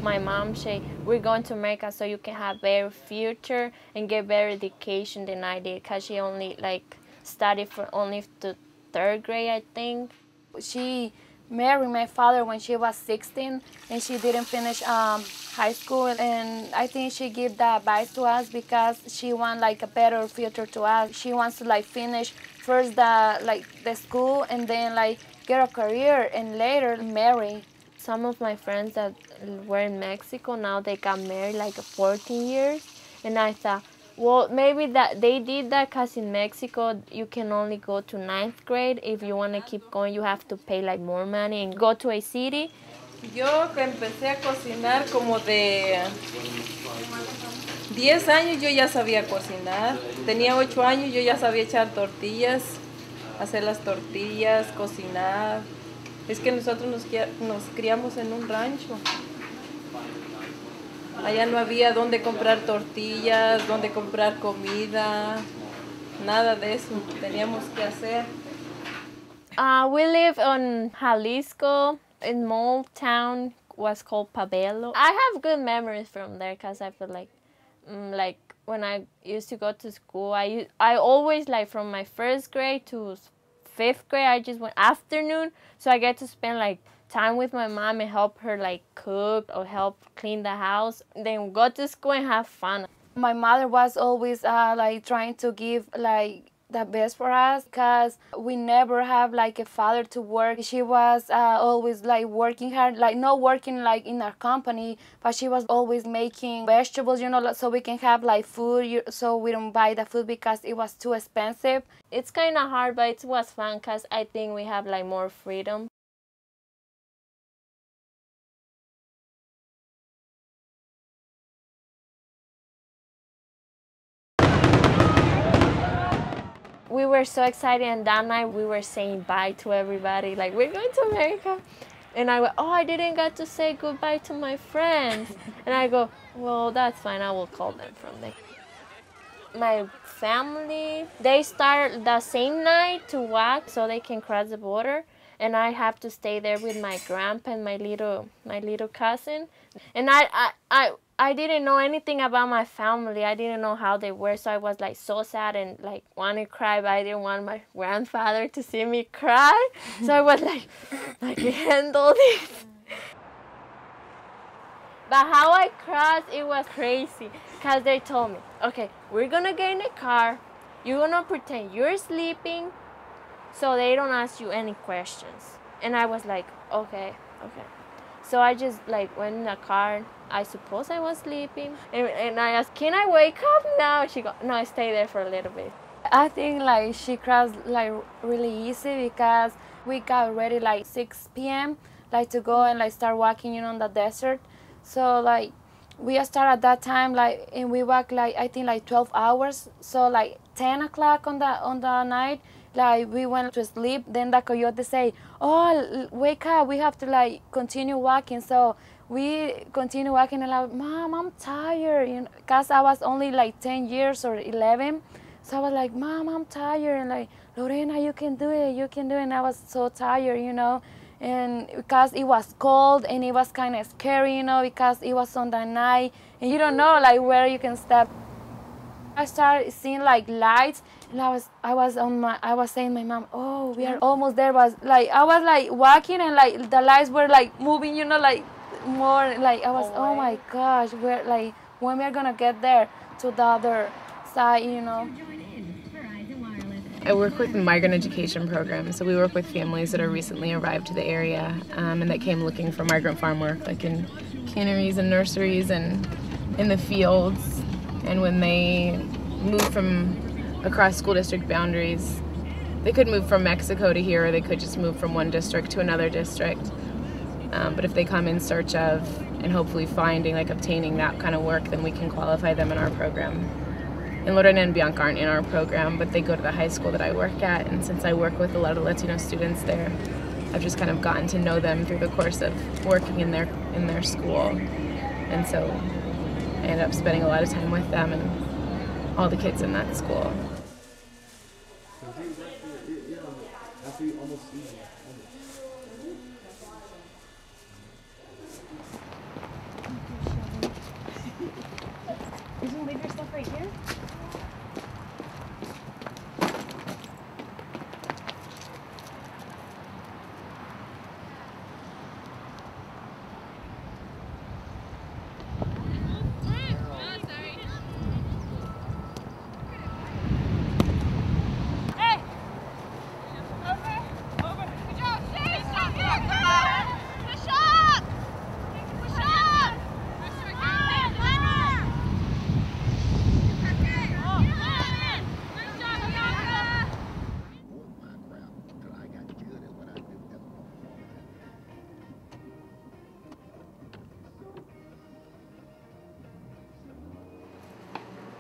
My mom said, we're going to America so you can have better future and get better education than I did, because she only like studied for only to third grade, I think. She married my father when she was 16 and she didn't finish high school, and I think she gave that advice to us because she wants like a better future to us. She wants to like finish first the school and then like get a career and later marry. Some of my friends that were in Mexico, now they got married like 14 years, and I thought, well, maybe that they did that because in Mexico you can only go to 9th grade. If you want to keep going, you have to pay like more money and go to a city. Yo empecé a cocinar como de 10 años, yo ya sabía cocinar. Tenía 8 años, yo ya sabía echar tortillas, hacer las tortillas, cocinar. Es que nosotros nos criamos en un rancho. Allá no había dónde comprar tortillas, dónde comprar comida, nada de eso. Teníamos que hacer. We live in Jalisco. In small town was called Pabelo. I have good memories from there because I feel like when I used to go to school, I always like from my 1st grade to 5th grade, I just went afternoon, so I get to spend like time with my mom and help her like cook or help clean the house. Then go to school and have fun. My mother was always like trying to give like the best for us because we never have like a father to work. She was always like working hard, like not working like in our company, but she was always making vegetables, you know, so we can have like food, so we don't buy the food because it was too expensive. It's kind of hard, but it was fun because I think we have like more freedom. We were so excited, and that night we were saying bye to everybody, like, we're going to America. And I go, oh, I didn't get to say goodbye to my friends. And I go, well, that's fine, I will call them from there. My family, they start the same night to walk so they can cross the border. And I have to stay there with my grandpa and my little cousin. And I didn't know anything about my family. I didn't know how they were, so I was like so sad and like wanted to cry, but I didn't want my grandfather to see me cry. So I was like handle this. But how I crossed, it was crazy, because they told me, okay, we're gonna get in a car, you're gonna pretend you're sleeping, so they don't ask you any questions. And I was like, okay. So I just like went in the car. I suppose I was sleeping. And I asked, can I wake up now? She go, no, stay there for a little bit. I think like she crossed like really easy because we got ready like 6 p.m. like to go and like start walking, you know, in the desert. So like we started at that time like, and we walked like I think like 12 hours. So like 10 o'clock on the night, like we went to sleep. Then the coyote say, oh, wake up, we have to like continue walking. So we continue walking, and like, Mom, I'm tired, you know, because I was only like 10 years or 11. So I was like, Mom, I'm tired, and like, Lorena, you can do it, and I was so tired, you know. And because it was cold and it was kind of scary, you know, because it was on the night and you don't know like where you can step. I started seeing like lights, and I was saying to my mom, oh, we are almost there. But like I was like walking, and like the lights were like moving, you know, like more, like I was, oh my gosh, we're like, when we're gonna get there to the other side, you know. I work with the migrant education program, so we work with families that are recently arrived to the area and that came looking for migrant farm work, like in canneries and nurseries and in the fields. And when they move from across school district boundaries, they could move from Mexico to here, or they could just move from one district to another district. But if they come in search of and hopefully finding, like obtaining that kind of work, then we can qualify them in our program. And Lorena and Bianca aren't in our program, but they go to the high school that I work at, and since I work with a lot of Latino students there, I've just kind of gotten to know them through the course of working in their school. And so I ended up spending a lot of time with them and all the kids in that school.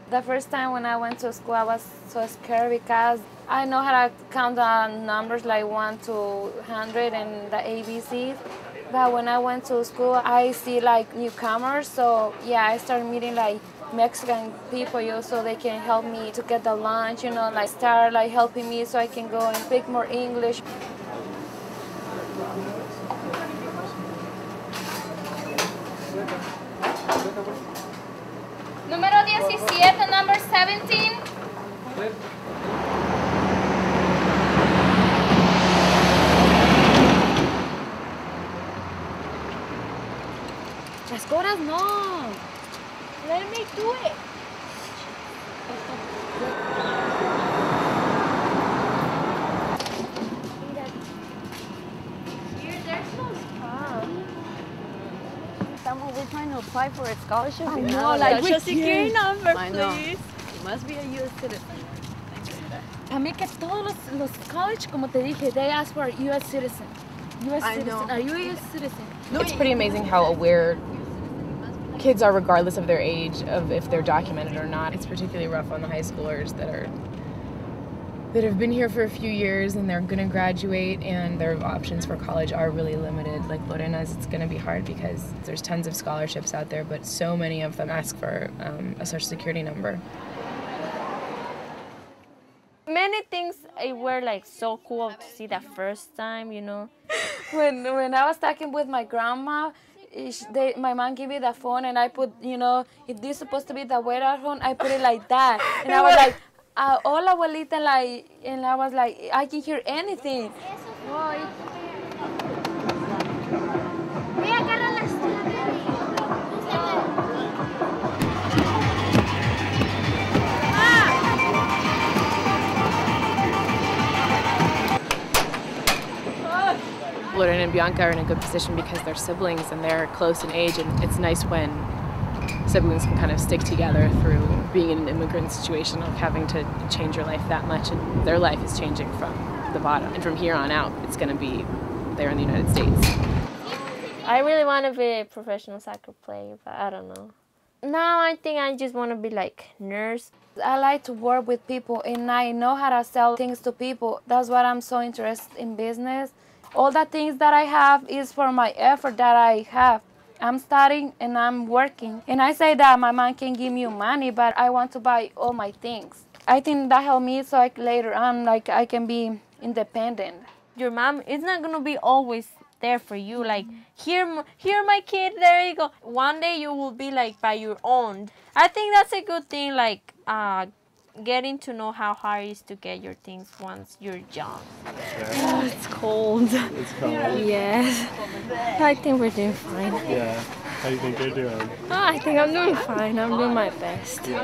The first time when I went to school, I was so scared because I know how to count the numbers like 1 to 100 and the ABCs. But when I went to school, I see like newcomers. So yeah, I started meeting like Mexican people, so they can help me to get the lunch, like start like helping me so I can go and speak more English. Número 17, number 17. Las coras no. Let me do it. Here, there's no spot. We're trying to apply for a scholarship. I know, like Social Security number, I know. please. You must be a U.S. citizen. A mí que todos los college, como te dije, they ask for a U.S. citizen. U.S. I citizen. know. Are you a U.S. citizen? It's pretty amazing how aware kids are regardless of their age of if they're documented or not. It's particularly rough on the high schoolers that have been here for a few years and they're going to graduate and their options for college are really limited. Like Lorena's, it's going to be hard because there's tons of scholarships out there, but so many of them ask for a social security number. Many things were like so cool to see the first time, When I was talking with my grandma, my mom gave me the phone and I put, if this is supposed to be the weather phone, I put it like that. And I was like, hola abuelita, like, and I was like, I can hear anything. Lorena and Bianca are in a good position because they're siblings and they're close in age, and it's nice when siblings can kind of stick together through being in an immigrant situation of having to change your life that much, and their life is changing from the bottom. And from here on out, it's going to be there in the United States. I really want to be a professional soccer player, but I don't know. Now I think I just want to be like nurse. I like to work with people and I know how to sell things to people. That's what I'm so interested in business. All the things that I have is for my effort that I have. I'm studying and I'm working. And I say that my mom can give me money, but I want to buy all my things. I think that helped me so later on I can be independent. Your mom is not going to be always there for you. Like, here my kid, there you go. One day you will be like by your own. I think that's a good thing, like getting to know how hard it is to get your things once you're young. Oh, it's cold. It's cold. Yes. I think we're doing fine. Yeah. How do you think you're doing? I think I'm doing fine. I'm doing my best. Yeah.